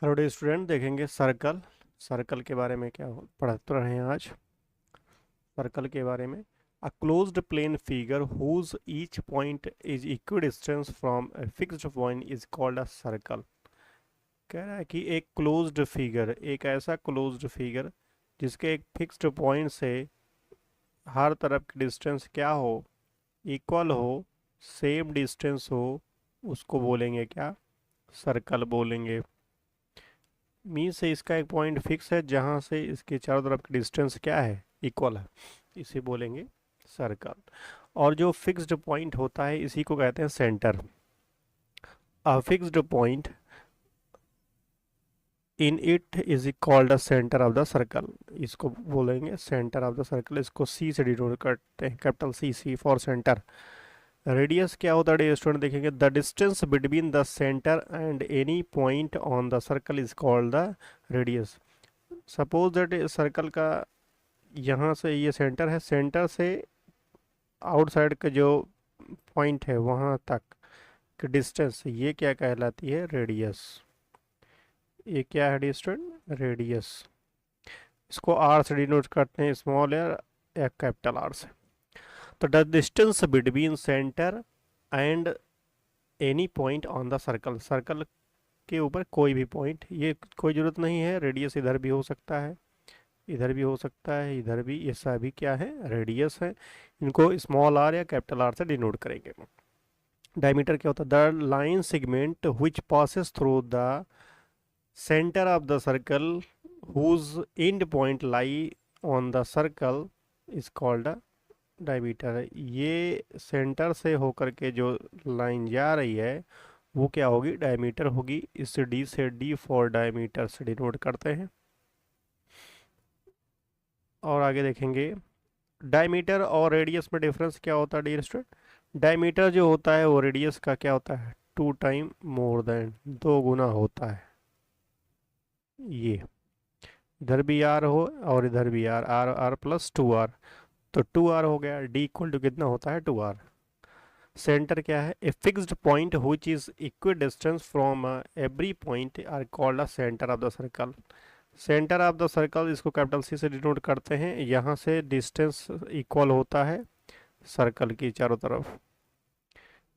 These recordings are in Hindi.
हेलो डे स्टूडेंट, देखेंगे सर्कल। सर्कल के बारे में क्या पढ़ते रहे हैं आज। सर्कल के बारे में, a closed plane figure whose each point is equidistance from a fixed point is called a circle. कह रहा है कि एक क्लोज्ड फिगर, एक ऐसा क्लोज्ड फिगर जिसके एक फिक्स्ड पॉइंट से हर तरफ की डिस्टेंस क्या हो, इक्वल हो, सेम डिस्टेंस हो, उसको बोलेंगे क्या? सर्कल बोलेंगे। मीन से इसका एक पॉइंट फिक्स है जहां से इसके चारों तरफ की डिस्टेंस क्या है, इक्वल है, इसे बोलेंगे सर्कल। और जो फिक्स्ड पॉइंट होता है इसी को कहते हैं centre. A fixed point in it is called the centre of the circle. इसको बोलेंगे सेंटर ऑफ द सर्कल। इसको सी से डिनोट करते हैं, capital C, C for centre. Radius क्या होता है स्टूडेंट? देखेंगे, the distance between the centre and any point on the circle is called the radius. Suppose that circle का यहाँ से ये सेंटर है, सेंटर से आउटसाइड का जो पॉइंट है वहाँ तक की डिस्टेंस, ये क्या कहलाती है? रेडियस। ये क्या है डिस्टेंस? रेडियस। इसको आर से डिनोट करते हैं, स्मॉल आर या कैपिटल आर से। तो the distance between centre and any point on the circle, circle के ऊपर कोई भी पॉइंट, ये कोई ज़रूरत नहीं है, रेडियस इधर भी हो सकता है, इधर भी हो सकता है, इधर भी, ये सभी क्या है? रेडियस है। इनको स्मॉल आर या कैपिटल आर से डिनोट करेंगे। डायमीटर क्या होता है? The line segment which passes through the centre of the circle whose end point lie on the circle is called diameter. ये सेंटर से होकर के जो लाइन जा रही है वो क्या होगी? डायमीटर होगी। इस डी से, डी फॉर डायमीटर से डिनोट करते हैं। और आगे देखेंगे, डायमीटर और रेडियस में डिफरेंस क्या होता है डियर स्टूडेंट? डायमीटर जो होता है वो रेडियस का क्या होता है? 2 टाइम मोर देन, 2 गुना होता है। ये इधर भी आर हो और इधर भी R, R R plus 2 R, तो 2 आर हो गया। डी इक्वल टू कितना होता है? 2 आर। सेंटर क्या है? A fixed point which is equidistance from every point are called a centre of the circle. Centre of the circle, इसको कैपिटल सी से डिनोट करते हैं। यहाँ से डिस्टेंस इक्वल होता है सर्कल की चारों तरफ,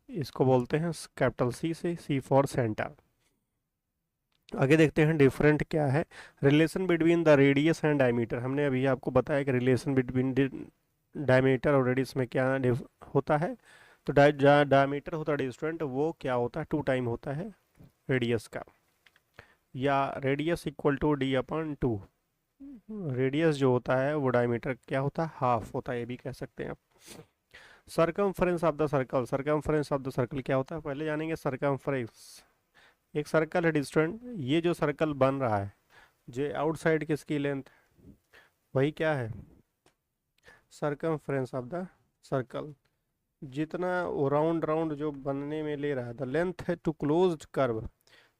इसको बोलते हैं कैपिटल सी से, सी फॉर सेंटर। आगे देखते हैं डिफरेंट क्या है। Relation between the radius and diameter, हमने अभी आपको बताया कि रिलेशन बिटवीन डायमीटर और रेडियस में क्या होता है। तो डायमीटर होता है स्टूडेंट, वो क्या होता है? 2 टाइम होता है रेडियस का, या radius equal to D upon 2। Radius जो होता है वो डायमीटर क्या होता है? हाफ होता है, ये भी कह सकते हैं आप। Circumference of the circle, circumference of the circle क्या होता है पहले जानेंगे। सरकमफ्रेंस, एक सर्कल है डिस्टेंट, ये जो सर्कल बन रहा है, जो आउटसाइड किसकी लेंथ, वही क्या है? Circumference of the circle. जितना वो राउंड राउंड जो बनने में ले रहा है, द लेंथ है टू क्लोज्ड कर्व।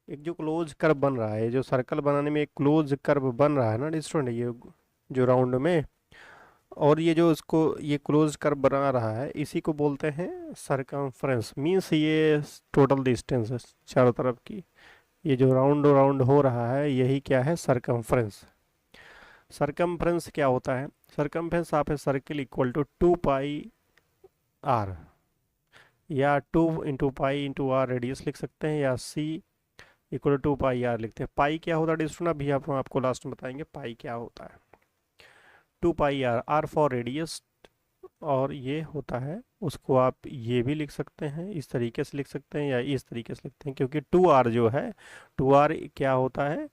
एक जो क्लोज कर्व बन रहा है, जो सर्कल बनाने में एक क्लोज कर्व बन रहा है ना डिस्टेंट, ये जो राउंड में, और ये जो इसको ये क्लोज कर्व बना रहा है, इसी को बोलते हैं सरकमफ्रेंस। मीन्स ये टोटल डिस्टेंस है चारों तरफ की, ये जो राउंड राउंड हो रहा है यही क्या है? सरकमफ्रेंस। सरकमफ्रेंस क्या होता है? Circumference of a circle equal to 2 pi R, या 2 into pi into R radius लिख सकते हैं, या C equal to pi R लिखते हैं। पाई क्या होता है डिस्टेंस, अभी आपको लास्ट में बताएंगे पाई क्या होता है। 2 pi are, are for radius, और ये होता है, उसको आप ये भी लिख सकते हैं, इस तरीके से लिख सकते हैं या इस तरीके से लिखते हैं, क्योंकि 2 आर जो है, 2 आर क्या होता है?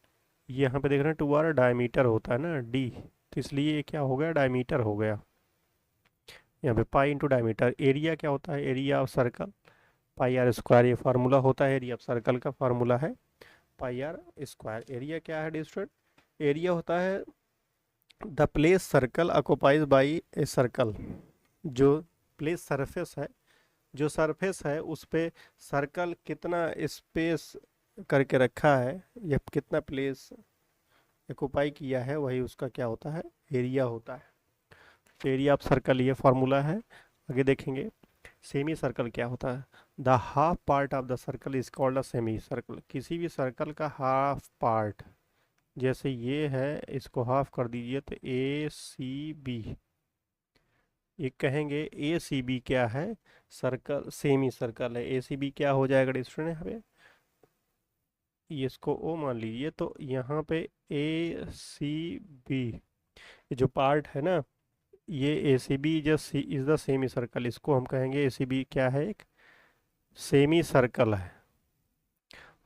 यहाँ पे देख रहे हैं 2 आर डायमीटर होता है ना, डी, तो इसलिए ये क्या हो गया? डायमीटर हो गया। यहाँ पे पाई इंटू डायमीटर। एरिया क्या होता है? Area of circle, pi R square, ये फार्मूला होता है एरिया ऑफ सर्कल का, फार्मूला है पाई आर स्क्वायर। एरिया क्या है डिस्टेंट? एरिया होता है the place circle occupies by a circle. जो प्लेस सरफेस है, जो सरफेस है उस पे सर्कल कितना स्पेस करके रखा है, या कितना प्लेस ऑक्युपाई किया है, वही उसका क्या होता है? एरिया होता है। तो एरिया ऑफ सर्कल ये फार्मूला है। आगे देखेंगे, सेमी सर्कल क्या होता है? The half part of the circle is called a semi circle. किसी भी सर्कल का हाफ पार्ट, जैसे ये है, इसको हाफ कर दीजिए तो ए सी बी, ये कहेंगे ए सी बी क्या है? सर्कल, सेमी सर्कल है। ए सी बी क्या हो जाएगा स्टूडेंट यहाँ पे? ये इसको ओ मान लीजिए, तो यहाँ पे ए सी बी, ये जो पार्ट है ना, ये A C B just is the semi circle. इसको हम कहेंगे ए सी बी क्या है? एक सेमी सर्कल है।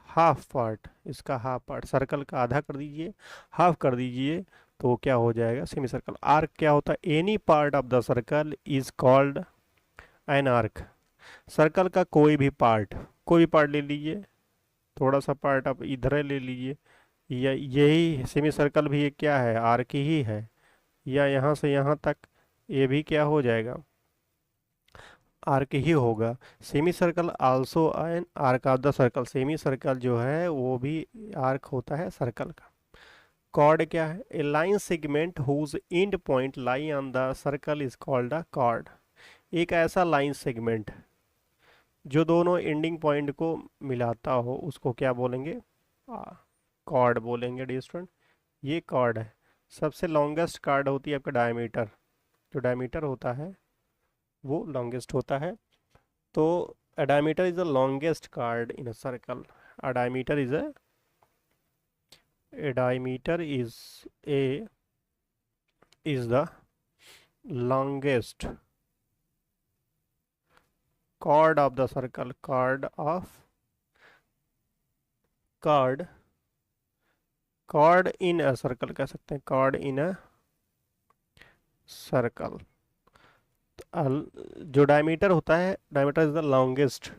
हाफ पार्ट, इसका हाफ पार्ट, सर्कल का आधा कर दीजिए, हाफ कर दीजिए, तो क्या हो जाएगा? Semi circle. आर्क क्या होता है? Any part of the circle is called an arc. Circle का कोई भी पार्ट, कोई भी पार्ट ले लीजिए, थोड़ा सा पार्ट आप इधर ले लीजिए, या यही सेमी सर्कल भी ये क्या है? आर्क ही है। या यहाँ से यहाँ तक ये भी क्या हो जाएगा? आर्क ही होगा। Semi circle also an arc of the circle. Semi circle जो है वो भी आर्क होता है सर्कल का। कॉर्ड क्या है? A line segment whose end point lie on the circle is called a chord. एक ऐसा लाइन सेगमेंट जो दोनों एंडिंग पॉइंट को मिलाता हो, उसको क्या बोलेंगे? कॉर्ड बोलेंगे डियर स्टूडेंट। ये कॉर्ड है। सबसे लॉन्गेस्ट कॉर्ड होती है आपका डायमीटर। जो डायमीटर होता है वो लॉन्गेस्ट होता है। तो a diameter is the longest chord in a circle. A diameter is a diameter is the longest chord of the circle. Chord in a circle कह सकते हैं, chord in a circle। जो डायमीटर होता है, diameter is the longest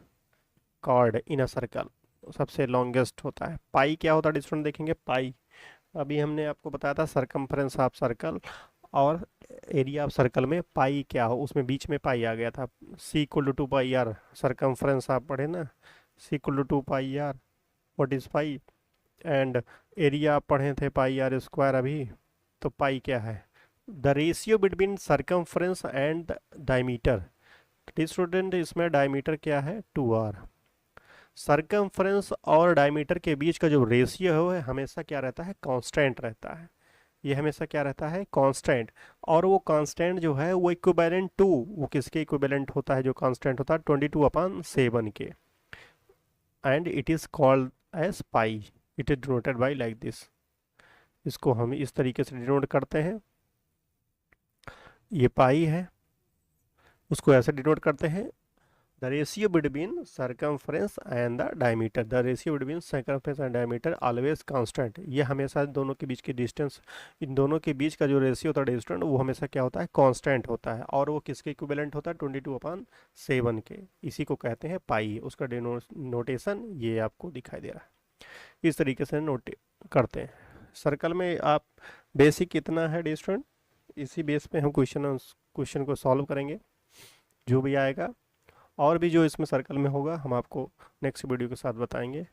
chord in a circle, सबसे लॉन्गेस्ट होता है। पाई क्या होता है स्टूडेंट? देखेंगे पाई, अभी हमने आपको बताया था सरकमफ्रेंस ऑफ सर्कल और एरिया ऑफ सर्कल में पाई क्या हो, उसमें बीच में पाई आ गया था। C equal to 2 pi R, circumference आप पढ़े ना, C equal to 2 pi R, what is pi? And area आप पढ़े थे पाई आर स्क्वायर अभी। तो पाई क्या है? The ratio between circumference and diameter. Student इसमें डायमीटर क्या है? 2r। सरकमफ्रेंस और डायमीटर के बीच का जो रेशियो है वो हमेशा क्या रहता है? कांस्टेंट रहता है। ये हमेशा क्या रहता है? कांस्टेंट। और वो कांस्टेंट जो है वो इक्विवेलेंट टू, वो किसके इक्विवेलेंट होता है? जो कांस्टेंट होता है 22/7 के। And it is called as pi. It is denoted by like this. इसको हम इस तरीके से डिनोट करते हैं। ये पाई है, उसको ऐसे डिनोट करते हैं, the ratio between circumference and the diameter. The ratio between circumference and diameter always constant. ये हमेशा दोनों के बीच की डिस्टेंस, इन दोनों के बीच का जो रेशियो होता है डिस्टेंस, वो हमेशा क्या होता है? कांस्टेंट होता है। और वो किसके इक्विवेलेंट होता है? 22/7 के। इसी को कहते हैं पाई। उसका नोटेशन ये आपको दिखाई दे रहा है। इस तरीके से नोट करते हैं। सर्कल में आप बेसिक कितना है स्टूडेंट, इसी बेस पे हम क्वेश्चन को सॉल्व करेंगे जो भी आएगा। और भी जो इसमें सर्कल में होगा हम आपको नेक्स्ट वीडियो के साथ बताएंगे।